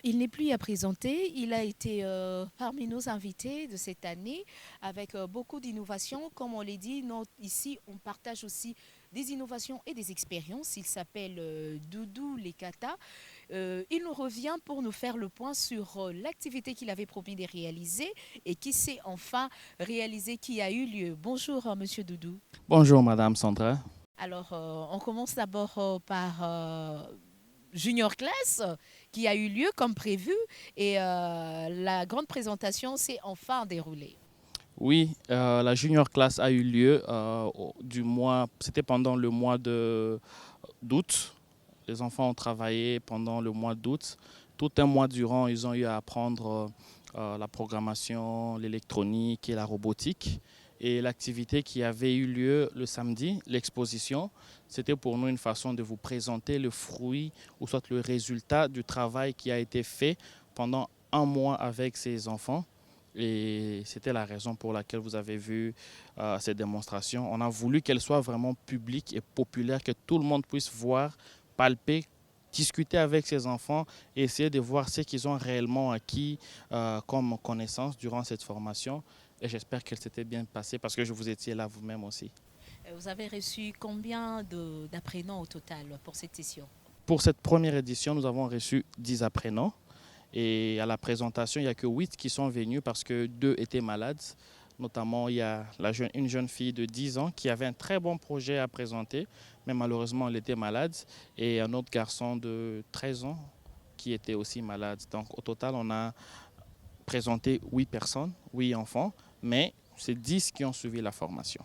Il n'est plus à présenter. Il a été parmi nos invités de cette année avec beaucoup d'innovations. Comme on l'a dit, ici, on partage aussi des innovations et des expériences. Il s'appelle Doudou Lekata. Il nous revient pour nous faire le point sur l'activité qu'il avait promis de réaliser et qui s'est enfin réalisée, qui a eu lieu. Bonjour, Monsieur Doudou. Bonjour Madame Sandra. Alors, on commence d'abord par Junior Class qui a eu lieu comme prévu et la grande présentation s'est enfin déroulée. Oui, la junior class a eu lieu c'était pendant le mois d'août. Les enfants ont travaillé pendant le mois d'août. Tout un mois durant, ils ont eu à apprendre la programmation, l'électronique et la robotique. Et l'activité qui avait eu lieu le samedi, l'exposition, c'était pour nous une façon de vous présenter le fruit ou soit le résultat du travail qui a été fait pendant un mois avec ces enfants. Et c'était la raison pour laquelle vous avez vu ces démonstrations. On a voulu qu'elles soient vraiment publiques et populaires, que tout le monde puisse voir, palper, discuter avec ces enfants et essayer de voir ce qu'ils ont réellement acquis comme connaissances durant cette formation. Et j'espère qu'elle s'était bien passée parce que je vous étiez là vous-même aussi. Vous avez reçu combien d'apprenants au total pour cette session? Pour cette première édition, nous avons reçu 10 apprenants. Et à la présentation, il n'y a que 8 qui sont venus parce que 2 étaient malades. Notamment, il y a une jeune fille de 10 ans qui avait un très bon projet à présenter, mais malheureusement, elle était malade. Et un autre garçon de 13 ans qui était aussi malade. Donc, au total, on a présenté 8 personnes, 8 enfants, mais c'est 10 qui ont suivi la formation.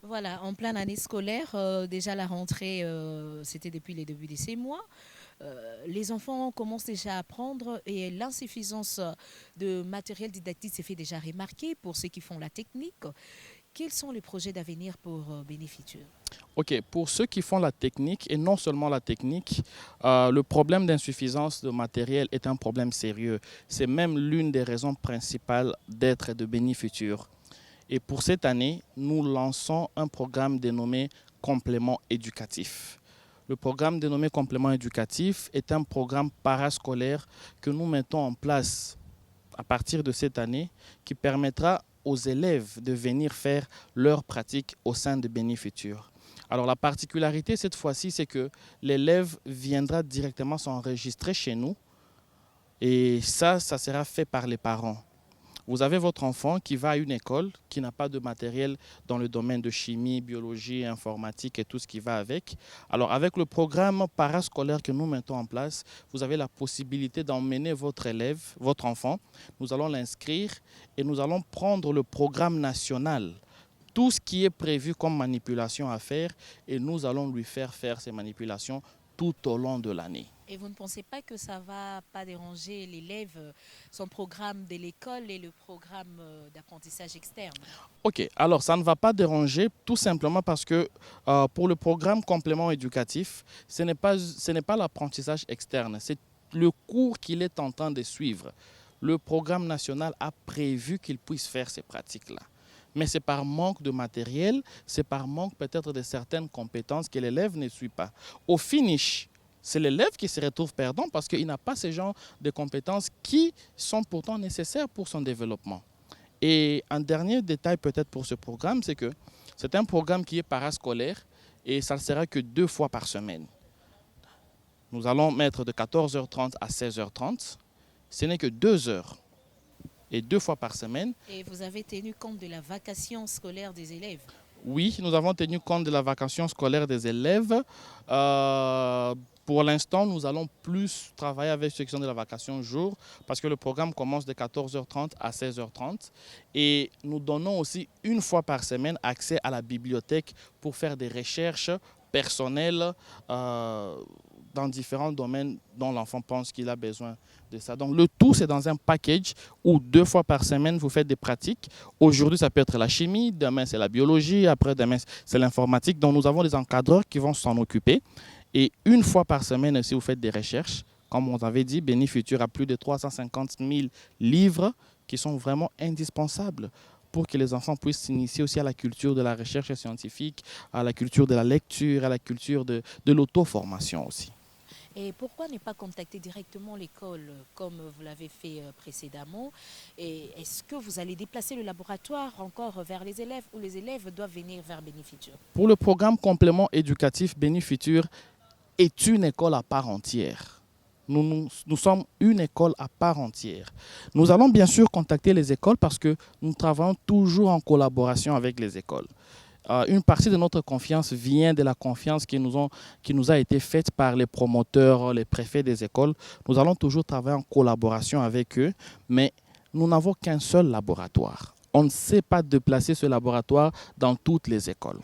Voilà, en pleine année scolaire, déjà la rentrée, c'était depuis les débuts de ces mois. Les enfants commencent déjà à apprendre et l'insuffisance de matériel didactique s'est fait déjà remarquer pour ceux qui font la technique. Quels sont les projets d'avenir pour Bénéfutur? Ok, pour ceux qui font la technique, et non seulement la technique, le problème d'insuffisance de matériel est un problème sérieux. C'est même l'une des raisons principales d'être de Bénéfutur. Et pour cette année, nous lançons un programme dénommé Complément éducatif. Le programme dénommé Complément éducatif est un programme parascolaire que nous mettons en place à partir de cette année qui permettra aux élèves de venir faire leur pratique au sein de Bénéfutur. Alors la particularité cette fois-ci, c'est que l'élève viendra directement s'enregistrer chez nous et ça sera fait par les parents. Vous avez votre enfant qui va à une école, qui n'a pas de matériel dans le domaine de chimie, biologie, informatique et tout ce qui va avec. Alors avec le programme parascolaire que nous mettons en place, vous avez la possibilité d'emmener votre élève, votre enfant. Nous allons l'inscrire et nous allons prendre le programme national, tout ce qui est prévu comme manipulation à faire et nous allons lui faire faire ces manipulations tout au long de l'année. Et vous ne pensez pas que ça va pas déranger l'élève, son programme de l'école et le programme d'apprentissage externe? Ok, alors ça ne va pas déranger tout simplement parce que pour le programme complément éducatif, ce n'est pas l'apprentissage externe, c'est le cours qu'il est en train de suivre. Le programme national a prévu qu'il puisse faire ces pratiques-là. Mais c'est par manque de matériel, c'est par manque peut-être de certaines compétences que l'élève ne suit pas. Au finish, c'est l'élève qui se retrouve perdant parce qu'il n'a pas ce genre de compétences qui sont pourtant nécessaires pour son développement. Et un dernier détail peut-être pour ce programme, c'est que c'est un programme qui est parascolaire et ça ne sera que 2 fois par semaine. Nous allons mettre de 14h30 à 16h30. Ce n'est que 2 heures et 2 fois par semaine. Et vous avez tenu compte de la vacation scolaire des élèves? Oui, nous avons tenu compte de la vacation scolaire des élèves. Pour l'instant, nous allons plus travailler avec ceux qui sont de la vacation jour parce que le programme commence de 14h30 à 16h30 et nous donnons aussi 1 fois par semaine accès à la bibliothèque pour faire des recherches personnelles dans différents domaines dont l'enfant pense qu'il a besoin de ça. Donc le tout, c'est dans un package où 2 fois par semaine, vous faites des pratiques. Aujourd'hui, ça peut être la chimie, demain, c'est la biologie, après, demain, c'est l'informatique. Donc nous avons des encadreurs qui vont s'en occuper. Et 1 fois par semaine aussi, vous faites des recherches. Comme on avait dit, Bénéfutur a plus de 350 000 livres qui sont vraiment indispensables pour que les enfants puissent s'initier aussi à la culture de la recherche scientifique, à la culture de la lecture, à la culture de l'auto-formation aussi. Et pourquoi ne pas contacter directement l'école comme vous l'avez fait précédemment? Et est-ce que vous allez déplacer le laboratoire encore vers les élèves ou les élèves doivent venir vers Bénéfutur? Pour le programme complément éducatif Bénéfutur est une école à part entière. Nous sommes une école à part entière. Nous allons bien sûr contacter les écoles parce que nous travaillons toujours en collaboration avec les écoles. Une partie de notre confiance vient de la confiance qui nous a été faite par les promoteurs, les préfets des écoles. Nous allons toujours travailler en collaboration avec eux, mais nous n'avons qu'un seul laboratoire. On ne sait pas déplacer ce laboratoire dans toutes les écoles.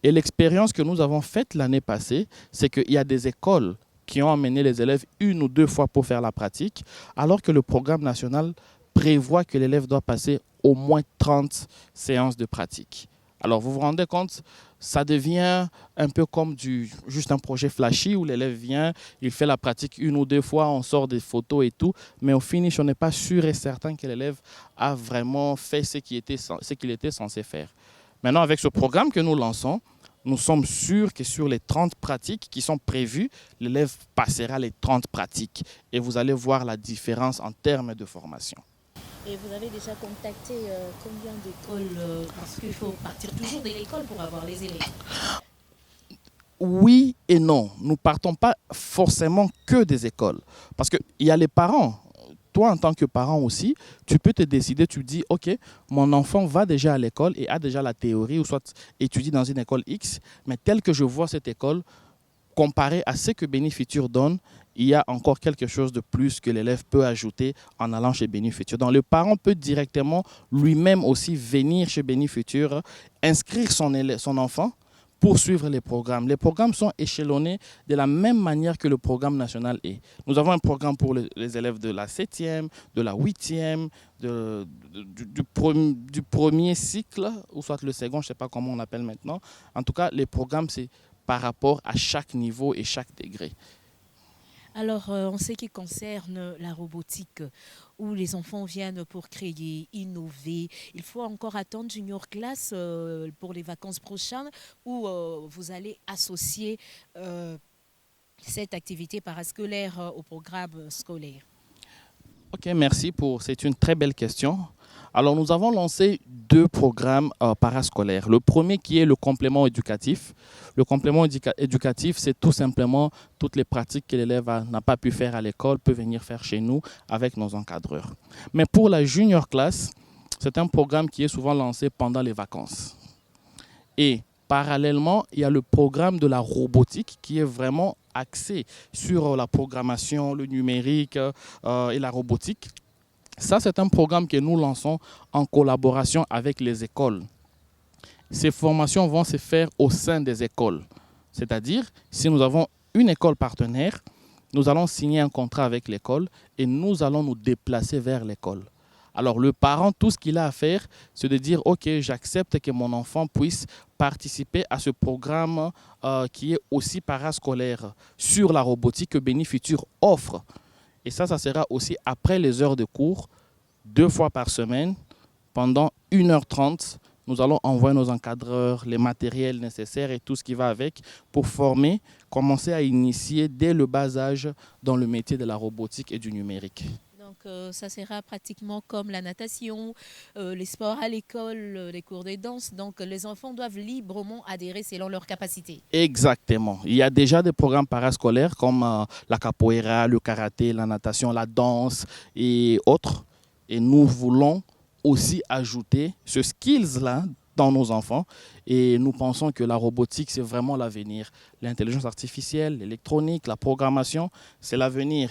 Et l'expérience que nous avons faite l'année passée, c'est qu'il y a des écoles qui ont amené les élèves une ou deux fois pour faire la pratique, alors que le programme national prévoit que l'élève doit passer au moins 30 séances de pratique. Alors vous vous rendez compte, ça devient un peu comme juste un projet flashy où l'élève vient, il fait la pratique une ou deux fois, on sort des photos et tout, mais au finish, on n'est pas sûr et certain que l'élève a vraiment fait ce qu'il était censé faire. Maintenant, avec ce programme que nous lançons, nous sommes sûrs que sur les 30 pratiques qui sont prévues, l'élève passera les 30 pratiques et vous allez voir la différence en termes de formation. Et vous avez déjà contacté combien d'écoles parce qu'il faut partir toujours de l'école pour avoir les élèves. Oui et non. Nous ne partons pas forcément que des écoles. Parce qu'il y a les parents. Toi, en tant que parent aussi, tu peux te décider, tu dis, OK, mon enfant va déjà à l'école et a déjà la théorie ou soit étudie dans une école X, mais tel que je vois cette école, comparé à ce que Bénéfutur donne, il y a encore quelque chose de plus que l'élève peut ajouter en allant chez Bénéfutur. Donc, le parent peut directement lui-même aussi venir chez Bénéfutur, inscrire son enfant pour suivre les programmes. Les programmes sont échelonnés de la même manière que le programme national est. Nous avons un programme pour les élèves de la 7e, de la 8e, du premier cycle, ou soit le second, je ne sais pas comment on appelle maintenant. En tout cas, les programmes, c'est par rapport à chaque niveau et chaque degré. Alors, en ce qui concerne la robotique, où les enfants viennent pour créer, innover, il faut encore attendre Junior Class pour les vacances prochaines, où vous allez associer cette activité parascolaire au programme scolaire. Ok, merci c'est une très belle question. Alors, nous avons lancé deux programmes parascolaires. Le premier qui est le complément éducatif. Le complément éducatif, c'est tout simplement toutes les pratiques que l'élève n'a pas pu faire à l'école, peut venir faire chez nous avec nos encadreurs. Mais pour la junior class, c'est un programme qui est souvent lancé pendant les vacances. Et parallèlement, il y a le programme de la robotique qui est vraiment axé sur la programmation, le numérique et la robotique. Ça, c'est un programme que nous lançons en collaboration avec les écoles. Ces formations vont se faire au sein des écoles. C'est-à-dire, si nous avons une école partenaire, nous allons signer un contrat avec l'école et nous allons nous déplacer vers l'école. Alors, le parent, tout ce qu'il a à faire, c'est de dire, OK, j'accepte que mon enfant puisse participer à ce programme qui est aussi parascolaire sur la robotique que Bénéfutur offre. Et ça sera aussi après les heures de cours, 2 fois par semaine, pendant 1h30. Nous allons envoyer nos encadreurs, les matériels nécessaires et tout ce qui va avec pour former, commencer à initier dès le bas âge dans le métier de la robotique et du numérique. Donc, ça sera pratiquement comme la natation, les sports à l'école, les cours de danse. Donc, les enfants doivent librement adhérer selon leurs capacités. Exactement. Il y a déjà des programmes parascolaires comme la capoeira, le karaté, la natation, la danse et autres. Et nous voulons aussi ajouter ce skills-là dans nos enfants. Et nous pensons que la robotique, c'est vraiment l'avenir. L'intelligence artificielle, l'électronique, la programmation, c'est l'avenir.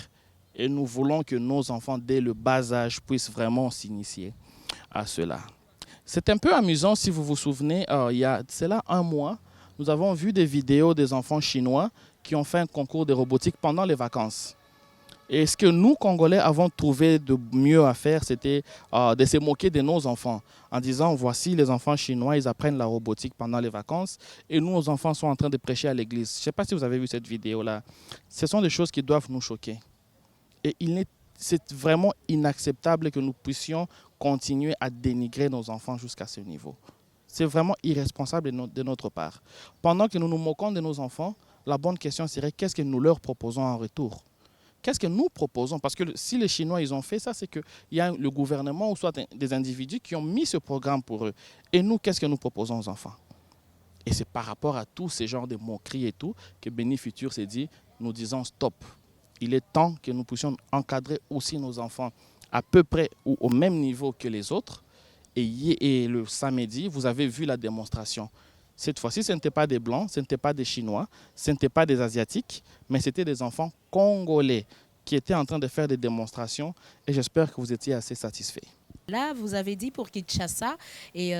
Et nous voulons que nos enfants, dès le bas âge, puissent vraiment s'initier à cela. C'est un peu amusant, si vous vous souvenez, c'est là 1 mois, nous avons vu des vidéos des enfants chinois qui ont fait un concours de robotique pendant les vacances. Et ce que nous, Congolais, avons trouvé de mieux à faire, c'était de se moquer de nos enfants en disant, voici les enfants chinois, ils apprennent la robotique pendant les vacances et nous, nos enfants sont en train de prêcher à l'église. Je ne sais pas si vous avez vu cette vidéo-là. Ce sont des choses qui doivent nous choquer. Et c'est vraiment inacceptable que nous puissions continuer à dénigrer nos enfants jusqu'à ce niveau. C'est vraiment irresponsable de notre part. Pendant que nous nous moquons de nos enfants, la bonne question serait qu'est-ce que nous leur proposons en retour? Qu'est-ce que nous proposons? Parce que si les Chinois ils ont fait ça, c'est qu'il y a le gouvernement ou soit des individus qui ont mis ce programme pour eux. Et nous, qu'est-ce que nous proposons aux enfants? Et c'est par rapport à tous ces genres de moqueries et tout que Béni Futur s'est dit, nous disons stop. Il est temps que nous puissions encadrer aussi nos enfants à peu près ou au même niveau que les autres. Et le samedi, vous avez vu la démonstration. Cette fois-ci, ce n'était pas des Blancs, ce n'était pas des Chinois, ce n'était pas des Asiatiques, mais c'était des enfants congolais qui étaient en train de faire des démonstrations et j'espère que vous étiez assez satisfaits. Là, vous avez dit pour Kinshasa, et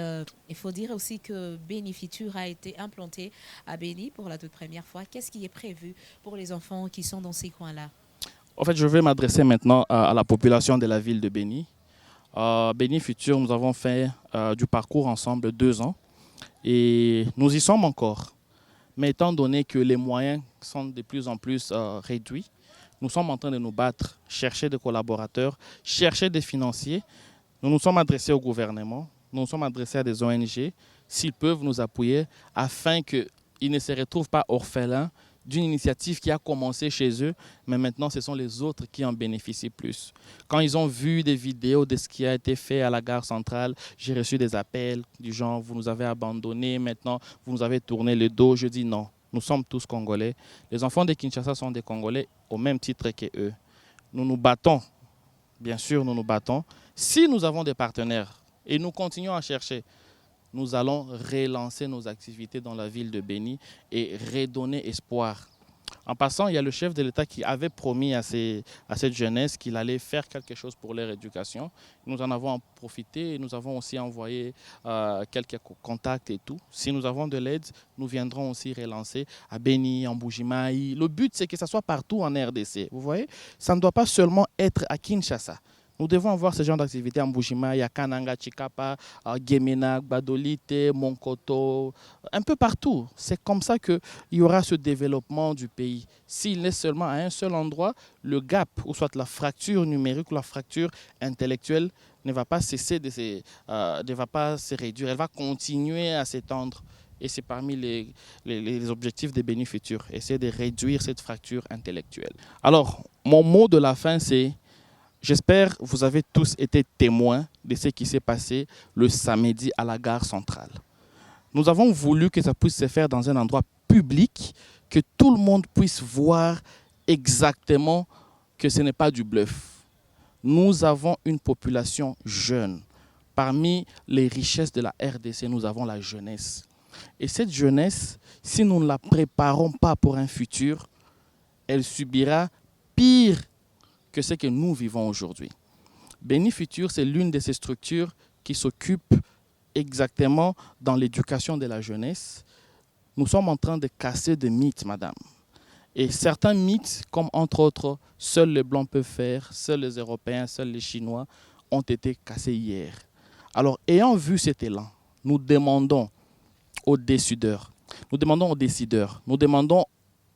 il faut dire aussi que Bénifiture a été implanté à Béni pour la toute première fois. Qu'est-ce qui est prévu pour les enfants qui sont dans ces coins-là? En fait, je vais m'adresser maintenant à la population de la ville de Béni. Béni Futur, nous avons fait du parcours ensemble 2 ans et nous y sommes encore. Mais étant donné que les moyens sont de plus en plus réduits, nous sommes en train de nous battre, chercher des collaborateurs, chercher des financiers. Nous nous sommes adressés au gouvernement, nous nous sommes adressés à des ONG, s'ils peuvent nous appuyer afin qu'ils ne se retrouvent pas orphelins d'une initiative qui a commencé chez eux, mais maintenant ce sont les autres qui en bénéficient plus. Quand ils ont vu des vidéos de ce qui a été fait à la gare centrale, j'ai reçu des appels du genre « vous nous avez abandonnés, maintenant vous nous avez tourné le dos ». Je dis non, nous sommes tous Congolais. Les enfants de Kinshasa sont des Congolais au même titre qu'eux. Nous nous battons, bien sûr nous nous battons. Si nous avons des partenaires et nous continuons à chercher, nous allons relancer nos activités dans la ville de Béni et redonner espoir. En passant, il y a le chef de l'État qui avait promis à cette jeunesse qu'il allait faire quelque chose pour leur éducation. Nous en avons profité et nous avons aussi envoyé quelques contacts et tout. Si nous avons de l'aide, nous viendrons aussi relancer à Béni, en Bujimaï. Le but, c'est que ça soit partout en RDC. Vous voyez, ça ne doit pas seulement être à Kinshasa. Nous devons avoir ce genre d'activités en Bujimaï, à Kananga, Chikapa, à Gemena, Gbadolite, Monkoto, un peu partout. C'est comme ça qu'il y aura ce développement du pays. S'il est seulement à un seul endroit, le gap, ou soit la fracture numérique ou la fracture intellectuelle, ne va pas cesser ne va pas se réduire. Elle va continuer à s'étendre. Et c'est parmi les objectifs des Béni Futurs, essayer de réduire cette fracture intellectuelle. Alors, mon mot de la fin, c'est j'espère que vous avez tous été témoins de ce qui s'est passé le samedi à la gare centrale. Nous avons voulu que ça puisse se faire dans un endroit public, que tout le monde puisse voir exactement que ce n'est pas du bluff. Nous avons une population jeune. Parmi les richesses de la RDC, nous avons la jeunesse. Et cette jeunesse, si nous ne la préparons pas pour un futur, elle subira pire que ce que nous vivons aujourd'hui. Béni Futur, c'est l'une de ces structures qui s'occupe exactement dans l'éducation de la jeunesse. Nous sommes en train de casser des mythes, madame. Et certains mythes, comme entre autres, seuls les Blancs peuvent faire, seuls les Européens, seuls les Chinois, ont été cassés hier. Alors, ayant vu cet élan, nous demandons aux décideurs, nous demandons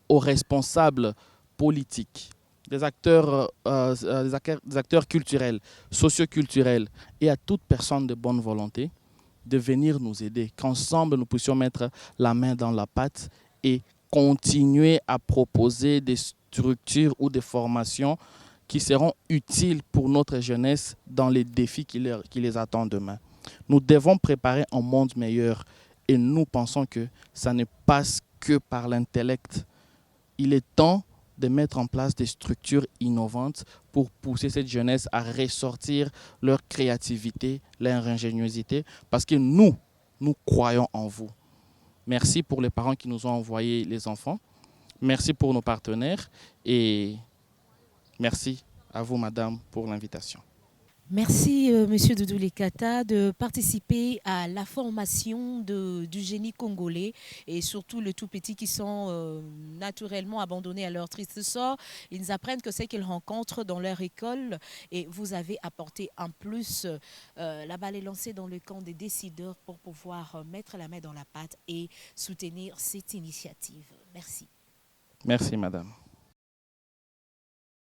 aux responsables politiques, des acteurs culturels, socioculturels et à toute personne de bonne volonté de venir nous aider, qu'ensemble nous puissions mettre la main dans la pâte et continuer à proposer des structures ou des formations qui seront utiles pour notre jeunesse dans les défis qui les attendent demain. Nous devons préparer un monde meilleur et nous pensons que ça ne passe que par l'intellect. Il est temps de mettre en place des structures innovantes pour pousser cette jeunesse à ressortir leur créativité, leur ingéniosité, parce que nous croyons en vous. Merci pour les parents qui nous ont envoyé les enfants. Merci pour nos partenaires et merci à vous, madame, pour l'invitation. Merci, Monsieur Doudou Lekata, de participer à la formation du génie congolais et surtout le tout petit qui sont naturellement abandonnés à leur triste sort. Ils apprennent que c'est qu'ils rencontrent dans leur école et vous avez apporté en plus la balle est lancée dans le camp des décideurs pour pouvoir mettre la main dans la pâte et soutenir cette initiative. Merci. Merci, madame.